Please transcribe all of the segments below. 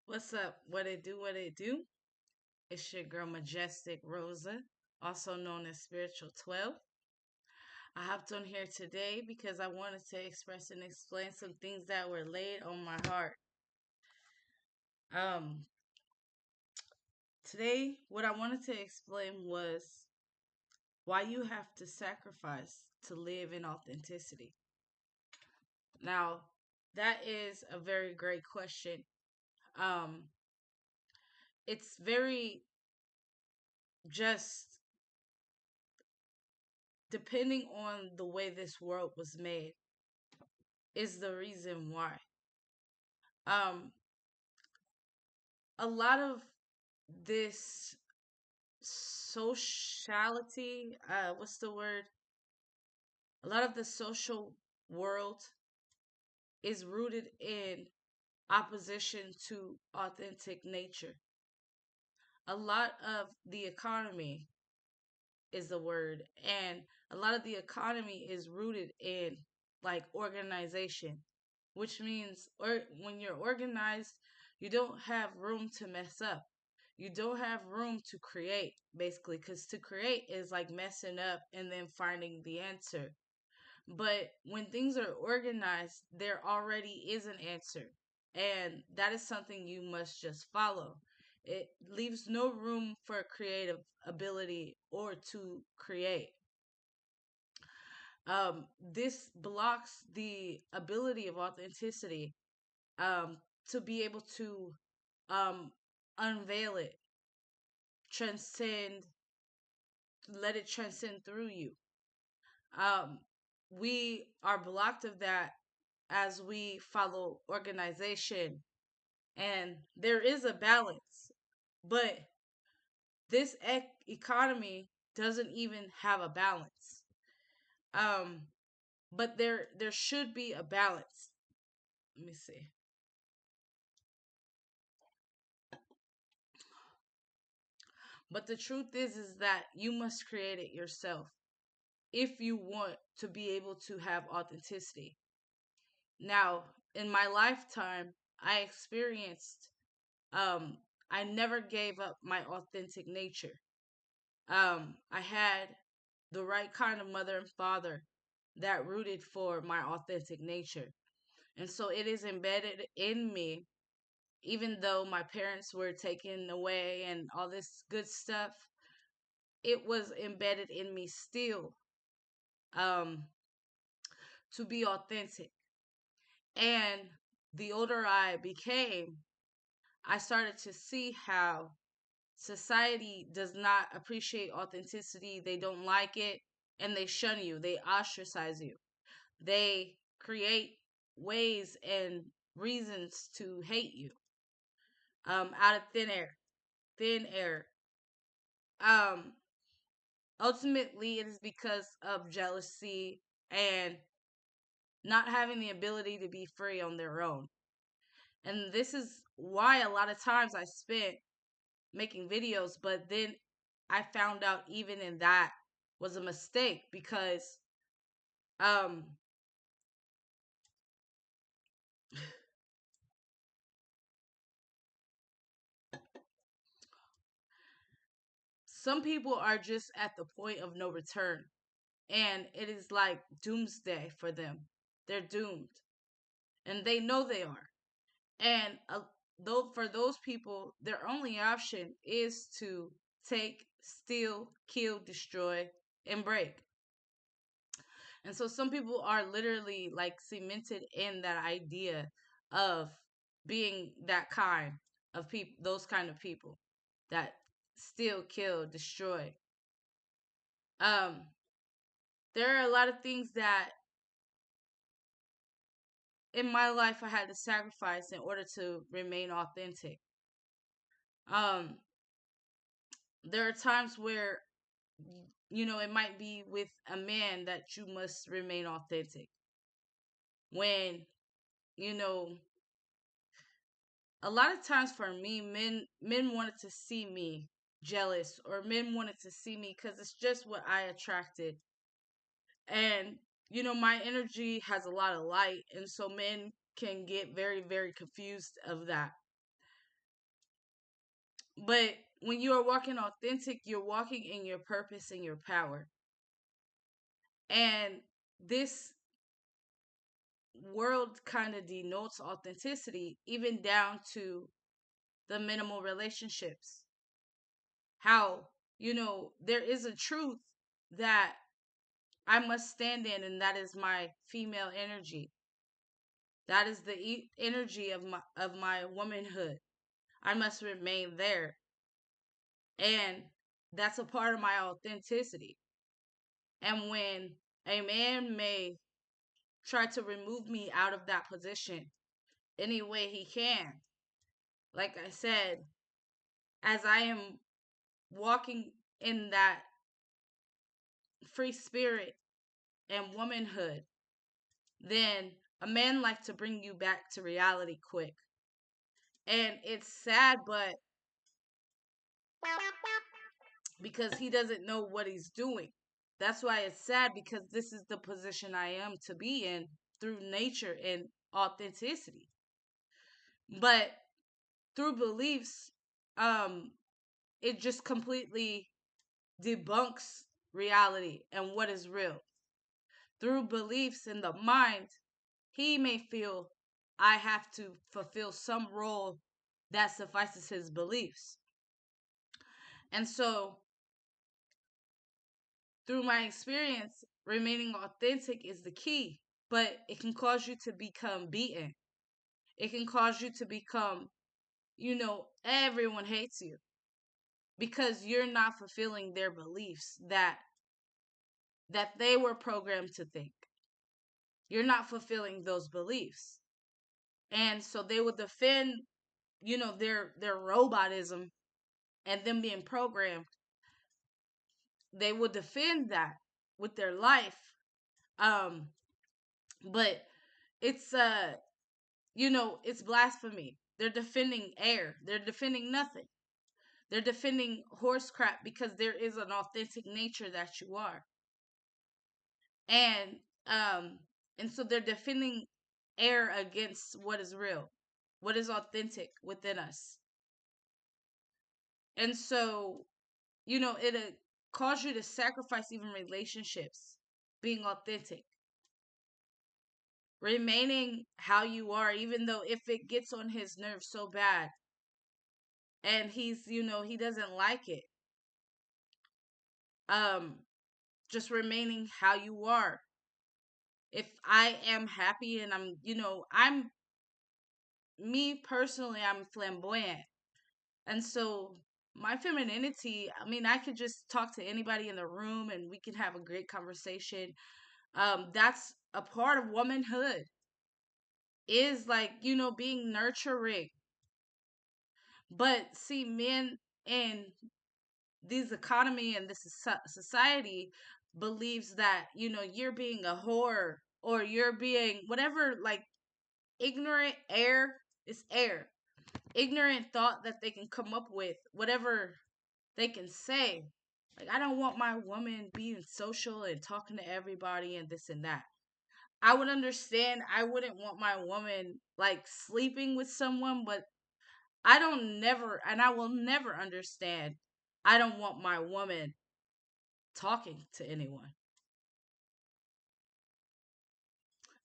What's up? What it do? What it do? It's your girl Majestic Rosa, also known as Spiritual 12. I hopped on here today because I wanted to express and explain some things that were laid on my heart. Um, Today, what I wanted to explain was why you have to sacrifice to live in authenticity. Now, that is a very great question. Um, it's very just depending on the way this world was made is the reason why. Um, a lot of this sociality, what's the word? A lot of the social world is rooted in opposition to authentic nature. A lot of the economy is the word, and a lot of the economy is rooted in like organization, which means or when you're organized, you don't have room to mess up. You don't have room to create, basically, because to create is like messing up and then finding the answer. But when things are organized, there already is an answer. And that is something you must just follow. It leaves no room for creative ability or to create. This blocks the ability of authenticity um, to be able to um, unveil it, transcend, let it transcend through you. Um, we are blocked of that as we follow organization, and there is a balance, but this economy doesn't even have a balance. Um, but there should be a balance. Let me see. But the truth is that you must create it yourself if you want to be able to have authenticity. Now, in my lifetime, I experienced um I never gave up my authentic nature. I had the right kind of mother and father that rooted for my authentic nature. And so it is embedded in me, even though my parents were taken away and all this good stuff, it was embedded in me still um, to be authentic. And the older I became, I started to see how society does not appreciate authenticity. They don't like it and they shun you, they ostracize you. They create ways and reasons to hate you out of thin air. Thin air. Um, Ultimately, it is because of jealousy and not having the ability to be free on their own. And this is why a lot of times I spent making videos, but then I found out even in that was a mistake because um some people are just at the point of no return, and it is like doomsday for them. They're doomed, and they know they are. And though for those people, their only option is to take, steal, kill, destroy, and break. And so some people are literally like cemented in that idea of being that kind of people, those kind of people that steal, kill, destroy. Um, there are a lot of things that in my life I had to sacrifice in order to remain authentic. Um, there are times where it might be with a man that you must remain authentic. When, you know, a lot of times for me, men wanted to see me jealous, or men wanted to see me because it's just what I attracted. And, my energy has a lot of light, and so men can get very, very confused of that. But when you are walking authentic, you're walking in your purpose and your power. And this world kind of denotes authenticity, even down to the minimal relationships. How, there is a truth that I must stand in, and that is my female energy. That is the energy of my womanhood. I must remain there. And that's a part of my authenticity. And when a man may try to remove me out of that position any way he can, like I said, as I am walking in that free spirit and womanhood, then a man like to bring you back to reality quick. And it's sad, but because he doesn't know what he's doing. That's why it's sad, because this is the position I am to be in through nature and authenticity. But through beliefs, um, it just completely debunks reality and what is real. Through beliefs in the mind, he may feel I have to fulfill some role that suffices his beliefs. And so, through my experience, remaining authentic is the key, but it can cause you to become beaten. It can cause you to become, everyone hates you because you're not fulfilling their beliefs that they were programmed to think. You're not fulfilling those beliefs. And so they would defend, their robotism and them being programmed. They would defend that with their life. Um, but it's it's blasphemy. They're defending air. They're defending nothing. They're defending horse crap because there is an authentic nature that you are. And um and so they're defending air against what is real, what is authentic within us. And so, it'll cause you to sacrifice even relationships, being authentic, remaining how you are, even though if it gets on his nerves so bad and he doesn't like it. Um, just remaining how you are. If I am happy and I'm me personally, I'm flamboyant. And so my femininity, I mean, I could just talk to anybody in the room and we can have a great conversation. That's a part of womanhood, is like, being nurturing. But see, men in this economy and this society believes that, you're being a whore, or you're being whatever, like ignorant air is air. Ignorant thought that they can come up with, whatever they can say. Like, I don't want my woman being social and talking to everybody and this and that. I would understand. I wouldn't want my woman like sleeping with someone, but I don't never, and I will never understand I don't want my woman talking to anyone.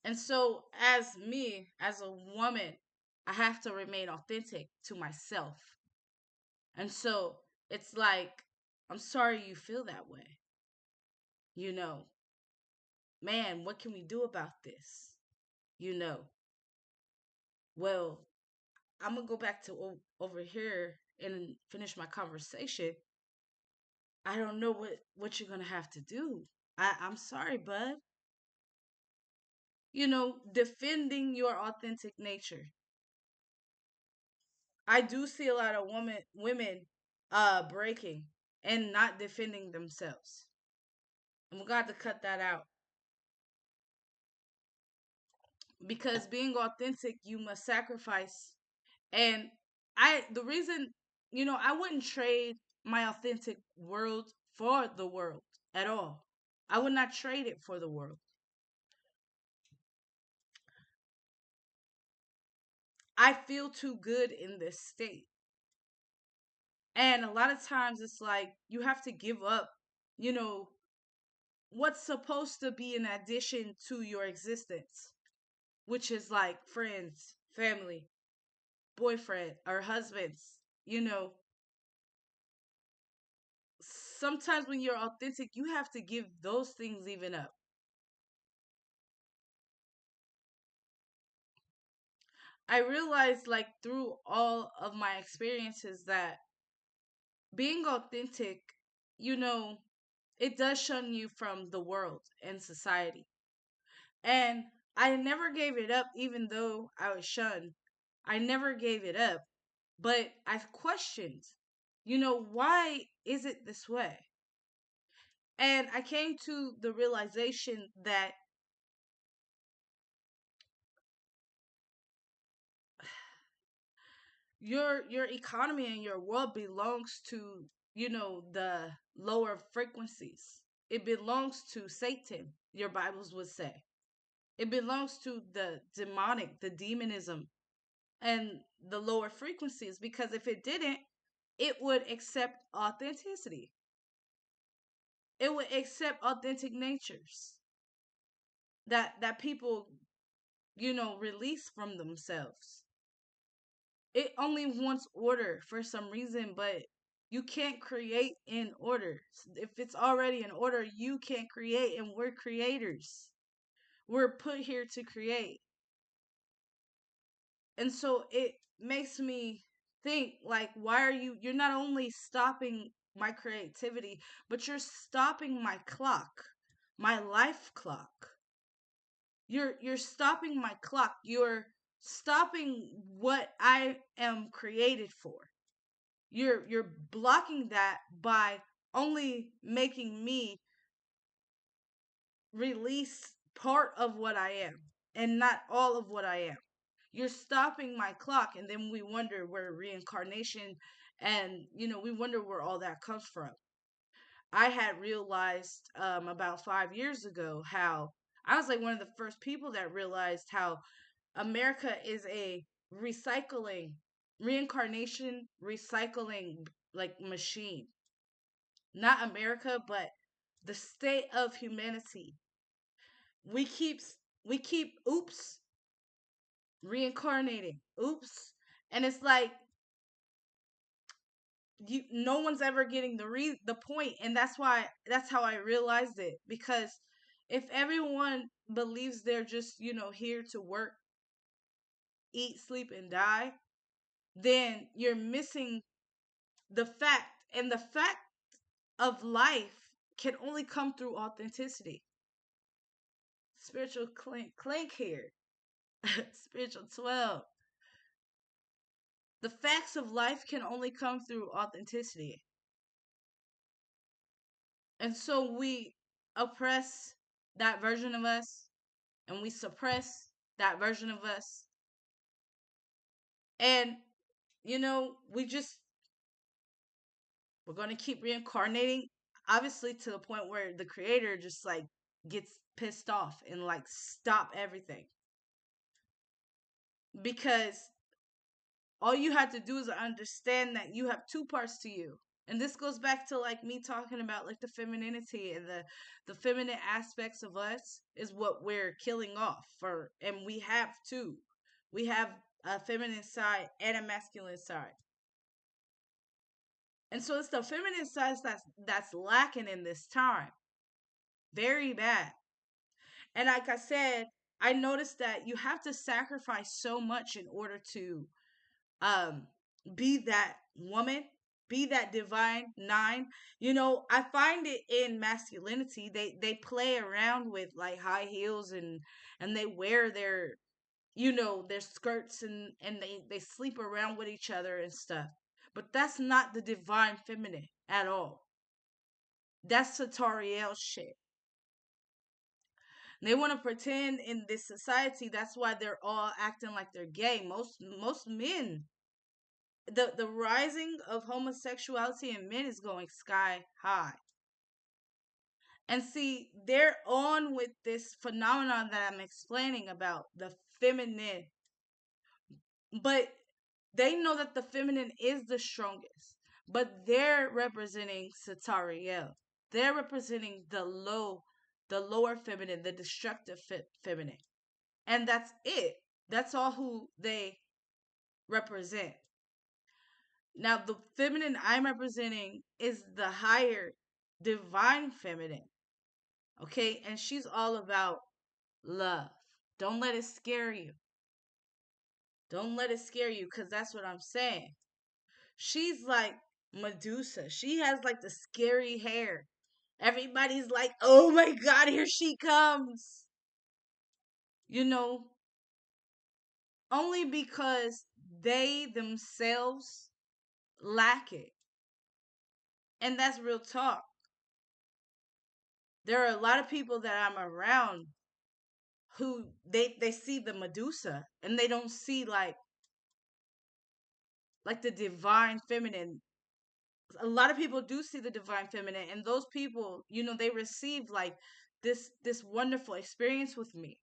And so, as me, as a woman, I have to remain authentic to myself. And so, it's like, I'm sorry you feel that way. You know, man, what can we do about this? You know, well, I'm gonna go back to over here and finish my conversation. I don't know what you're gonna have to do. I'm sorry, bud. Defending your authentic nature. I do see a lot of women breaking and not defending themselves. And we got to cut that out because being authentic, you must sacrifice. And the reason, I wouldn't trade my authentic world for the world at all. I would not trade it for the world. I feel too good in this state. And a lot of times it's like you have to give up, you know, what's supposed to be an addition to your existence, which is like friends, family, boyfriend, or husbands. You know, Sometimes when you're authentic, you have to give those things even up. I realized, like, through all of my experiences, that being authentic, you know, it does shun you from the world and society. And I never gave it up, even though I was shunned. I never gave it up, but I've questioned, why is it this way? And I came to the realization that your economy and your world belongs to, the lower frequencies. It belongs to Satan, your Bibles would say. It belongs to the demonic, the demonism, and the lower frequencies, because if it didn't, it would accept authenticity. It would accept authentic natures that people, release from themselves. It only wants order for some reason, but you can't create in order. If it's already in order, you can't create, and we're creators. We're put here to create. And so it makes me think, like, why are you're not only stopping my creativity, but you're stopping my clock, my life clock. You're stopping my clock. You're stopping what I am created for. You're blocking that by only making me release part of what I am and not all of what I am. You're stopping my clock, and then we wonder where reincarnation and we wonder where all that comes from. I had realized about 5 years ago how I was like one of the first people that realized how America is a recycling, reincarnation recycling, like, machine. Not America, but the state of humanity. We keep we keep oops reincarnating. Oops. And it's like no one's ever getting the point, and that's how I realized it, because if everyone believes they're just, here to work, eat, sleep, and die, then you're missing the fact. And the fact of life can only come through authenticity. Spiritual clink here. Spiritual 12. The facts of life can only come through authenticity. And so we oppress that version of us, and we suppress that version of us. And, we're going to keep reincarnating, obviously, to the point where the creator just, like, gets pissed off and, like, stop everything. Because all you have to do is understand that you have two parts to you. And this goes back to like me talking about like the femininity and the feminine aspects of us is what we're killing off for, and we have two. We have a feminine side and a masculine side. And so it's the feminine side that's lacking in this time. Very bad. And like I said, I noticed that you have to sacrifice so much in order to um be that woman, be that divine nine. I find it in masculinity, they play around with like high heels, and they wear their skirts, and they sleep around with each other and stuff. But that's not the divine feminine at all. That's sartorial shit. They want to pretend in this society. That's why they're all acting like they're gay. Most men, the rising of homosexuality in men is going sky high. And see, they're on with this phenomenon that I'm explaining about the feminine, but they know that the feminine is the strongest, but they're representing Satariel. They're representing the lower feminine, the destructive feminine. And that's it. That's all who they represent. Now, the feminine I'm representing is the higher divine feminine. Okay? And she's all about love. Don't let it scare you. Don't let it scare you, because that's what I'm saying. She's like Medusa. She has like the scary hair. Everybody's like, oh my God, here she comes. You know, only because they themselves lack it. And that's real talk. There are a lot of people that I'm around who they see the Medusa, and they don't see like the divine feminine. A lot of people do see the divine feminine, and those people, they receive like this wonderful experience with me.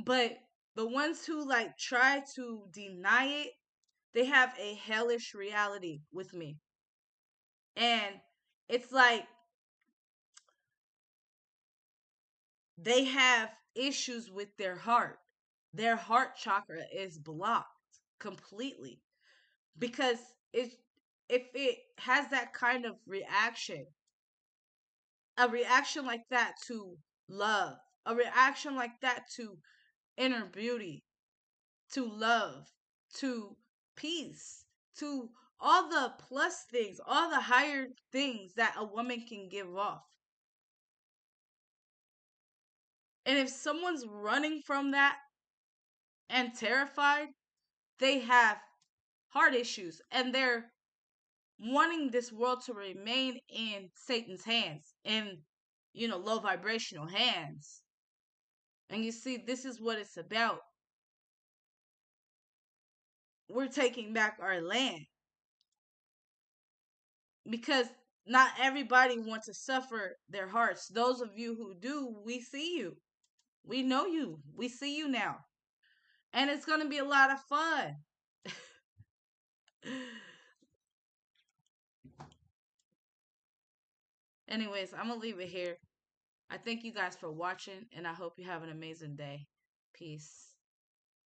But the ones who like try to deny it, they have a hellish reality with me. And it's like they have issues with their heart. Their heart chakra is blocked completely, because it if it has that kind of reaction, a reaction like that to love, a reaction like that to inner beauty, to love, to peace, to all the plus things, all the higher things that a woman can give off. And if someone's running from that and terrified, they have heart issues, and they're wanting this world to remain in Satan's hands, in low vibrational hands. And you see, this is what it's about. We're taking back our land, because not everybody wants to suffer their hearts. Those of you who do, we see you. We know you. We see you now. And it's going to be a lot of fun. Anyways, I'm going to leave it here. I thank you guys for watching, and I hope you have an amazing day. Peace.